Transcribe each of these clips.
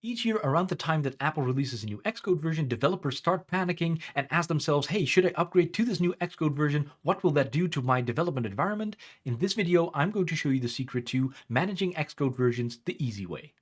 Each year, around the time that Apple releases a new Xcode version, developers start panicking and ask themselves, hey, should I upgrade to this new Xcode version? What will that do to my development environment? In this video, I'm going to show you the secret to managing Xcode versions the easy way.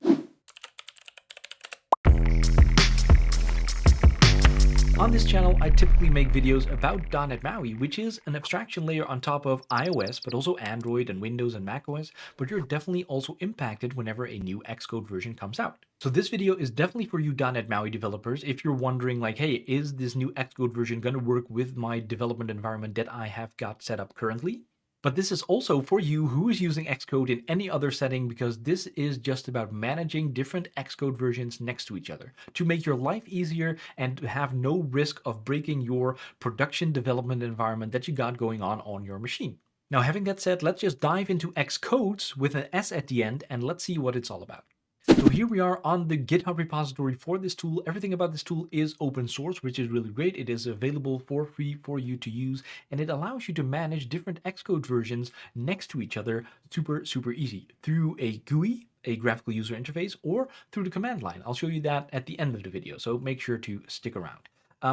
On this channel, I typically make videos about .NET MAUI, which is an abstraction layer on top of iOS, but also Android and Windows and macOS, but you're definitely also impacted whenever a new Xcode version comes out. So this video is definitely for you .NET MAUI developers if you're wondering like, hey, is this new Xcode version going to work with my development environment that I have got set up currently? But this is also for you who is using Xcode in any other setting, because this is just about managing different Xcode versions next to each other to make your life easier and to have no risk of breaking your production development environment that you got going on your machine. Now, having that said, let's just dive into Xcodes with an S at the end and let's see what it's all about. So here we are on the GitHub repository for this tool. Everything about this tool is open source, which is really great. It is available for free for you to use, and it allows you to manage different Xcode versions next to each other super easy through a GUI, a graphical user interface, or through the command line. I'll show you that at the end of the video, so make sure to stick around.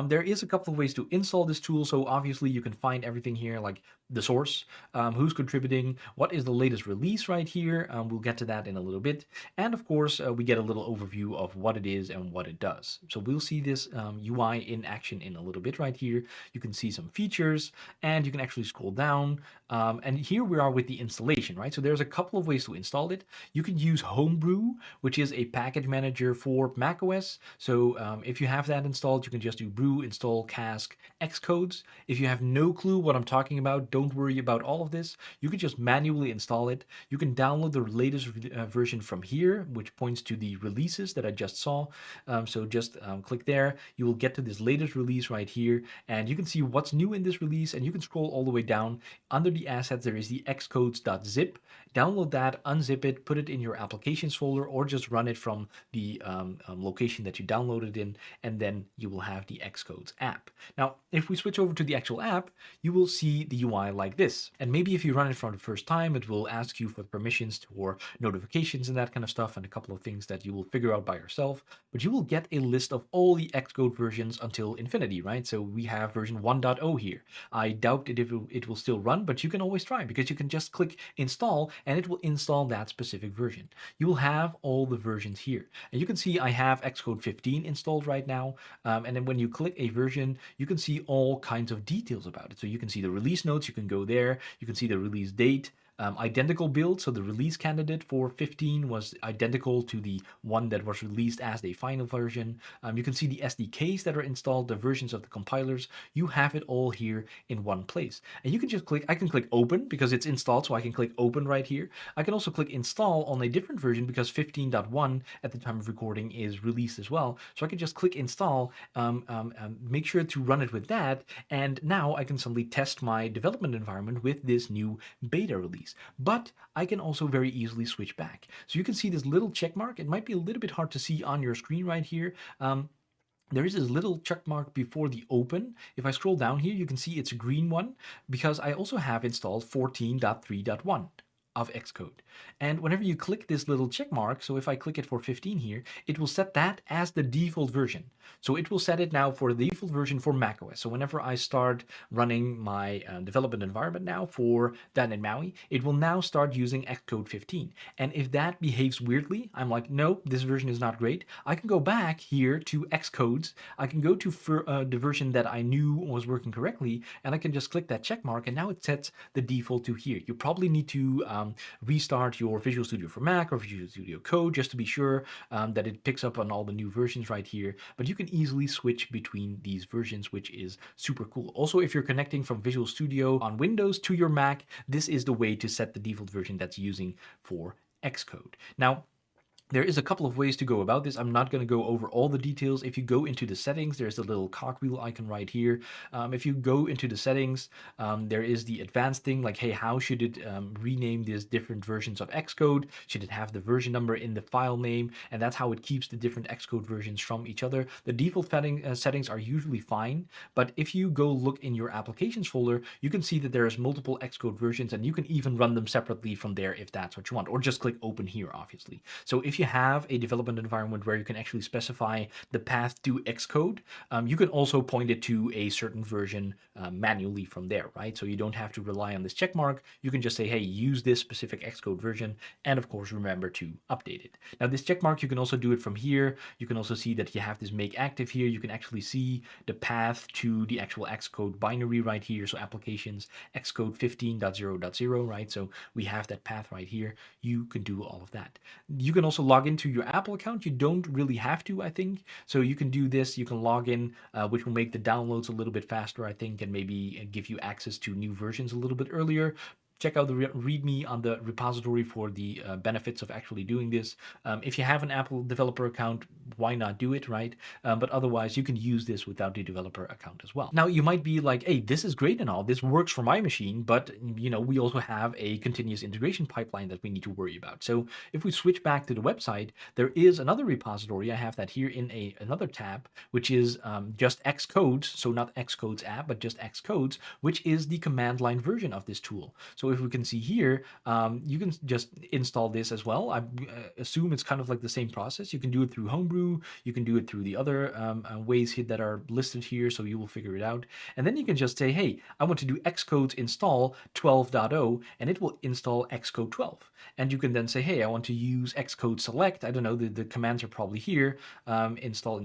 There is a couple of ways to install this tool. So obviously you can find everything here, like the source, who's contributing, what is the latest release right here. We'll get to that in a little bit. And of course, we get a little overview of what it is and what it does. So we'll see this UI in action in a little bit right here. You can see some features and you can actually scroll down. And here we are with the installation, right? So there's a couple of ways to install it. You can use Homebrew, which is a package manager for macOS. So if you have that installed, you can just do brew install cask Xcodes. If you have no clue what I'm talking about, don't worry about all of this. You can just manually install it. You can download the latest version from here, which points to the releases that I just saw. So just click there. You will get to this latest release right here, and you can see what's new in this release, and you can scroll all the way down. Under the assets, there is the xcodes.zip. Download that, unzip it, put it in your applications folder, or just run it from the location that you downloaded in, and then you will have the Xcodes app. Now, if we switch over to the actual app, you will see the UI like this. And maybe if you run it for the first time, it will ask you for permissions for notifications and that kind of stuff, and a couple of things that you will figure out by yourself. But you will get a list of all the Xcode versions until infinity, right? So we have version 1.0 here. I doubt it will still run, but you can always try, because you can just click install and it will install that specific version. You will have all the versions here. And you can see I have Xcode 15 installed right now. And then when you click a version, you can see all kinds of details about it. So you can see the release notes, you can go there, you can see the release date, identical build. So the release candidate for 15 was identical to the one that was released as the final version. You can see the SDKs that are installed, the versions of the compilers. You have it all here in one place. And you can just click, I can click open because it's installed, so I can click open right here. I can also click install on a different version because 15.1 at the time of recording is released as well. So I can just click install, make sure to run it with that, and now I can suddenly test my development environment with this new beta release. But I can also very easily switch back. So you can see this little check mark. It might be a little bit hard to see on your screen right here. There is this little check mark before the open. If I scroll down here, you can see it's a green one because I also have installed 14.3.1 of Xcode. And whenever you click this little check mark, so if I click it for 15 here, it will set that as the default version. So it will set it now for the default version for macOS. So whenever I start running my development environment now for .NET MAUI, it will now start using Xcode 15. And if that behaves weirdly, I'm like, no, this version is not great. I can go back here to Xcodes. I can go to the version that I knew was working correctly, and I can just click that check mark, and now it sets the default to here. You probably need to restart your Visual Studio for Mac or Visual Studio Code just to be sure that it picks up on all the new versions right here. But you can easily switch between these versions, which is super cool. Also, if you're connecting from Visual Studio on Windows to your Mac, this is the way to set the default version that's using for Xcode. Now, there is a couple of ways to go about this. I'm not going to go over all the details. If you go into the settings, there's the little cogwheel icon right here. If you go into the settings, there is the advanced thing like, hey, how should it rename these different versions of Xcode? Should it have the version number in the file name? And that's how it keeps the different Xcode versions from each other. The default settings are usually fine, but if you go look in your applications folder, you can see that there's multiple Xcode versions, and you can even run them separately from there if that's what you want, or just click open here, obviously. So if you you have a development environment where you can actually specify the path to Xcode, you can also point it to a certain version manually from there, right? So you don't have to rely on this check mark. You can just say, hey, use this specific Xcode version, and of course, remember to update it. Now, this check mark, you can also do it from here. You can also see that you have this make active here. You can actually see the path to the actual Xcode binary right here. So applications Xcode 15.0.0, right? So we have that path right here. You can do all of that. You can also log into your Apple account. You don't really have to, I think. So you can do this. You can log in, which will make the downloads a little bit faster, I think, and maybe give you access to new versions a little bit earlier. Check out the README on the repository for the benefits of actually doing this. If you have an Apple developer account, why not do it, right? But otherwise, you can use this without the developer account as well. Now, you might be like, hey, this is great and all. This works for my machine, but we also have a continuous integration pipeline that we need to worry about. So if we switch back to the website, there is another repository. I have that here in another tab, which is just Xcodes. So not Xcodes app, but just Xcodes, which is the command line version of this tool. So if we can see here, you can just install this as well. I assume it's kind of like the same process. You can do it through Homebrew. You can do it through the other ways that are listed here, so you will figure it out. And then you can just say, hey, I want to do Xcodes install 12.0, and it will install Xcode 12. And you can then say, hey, I want to use Xcode select. I don't know, the commands are probably here. Install,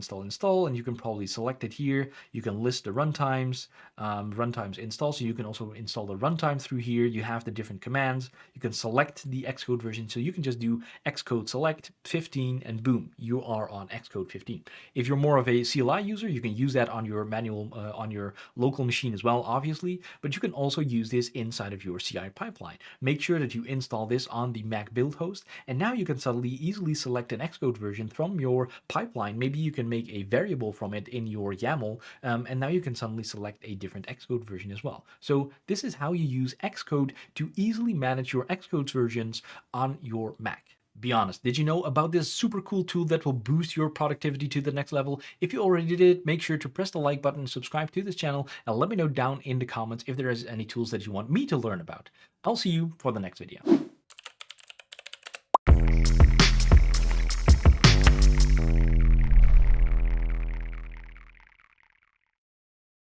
and you can probably select it here. You can list the runtimes, runtimes install, so you can also install the runtime through here. You have the different commands. You can select the Xcode version, so you can just do Xcode select 15, and boom, you are on Xcode 15. If you're more of a CLI user, you can use that on your manual, on your local machine as well, obviously, but you can also use this inside of your CI pipeline. Make sure that you install this on the Mac build host, and now you can suddenly easily select an Xcode version from your pipeline. Maybe you can make a variable from it in your YAML, and now you can suddenly select a different Xcode version as well. So this is how you use Xcode to easily manage your Xcodes versions on your Mac. Be honest, did you know about this super cool tool that will boost your productivity to the next level? If you already did it, make sure to press the like button, subscribe to this channel, and let me know down in the comments if there is any tools that you want me to learn about. I'll see you for the next video.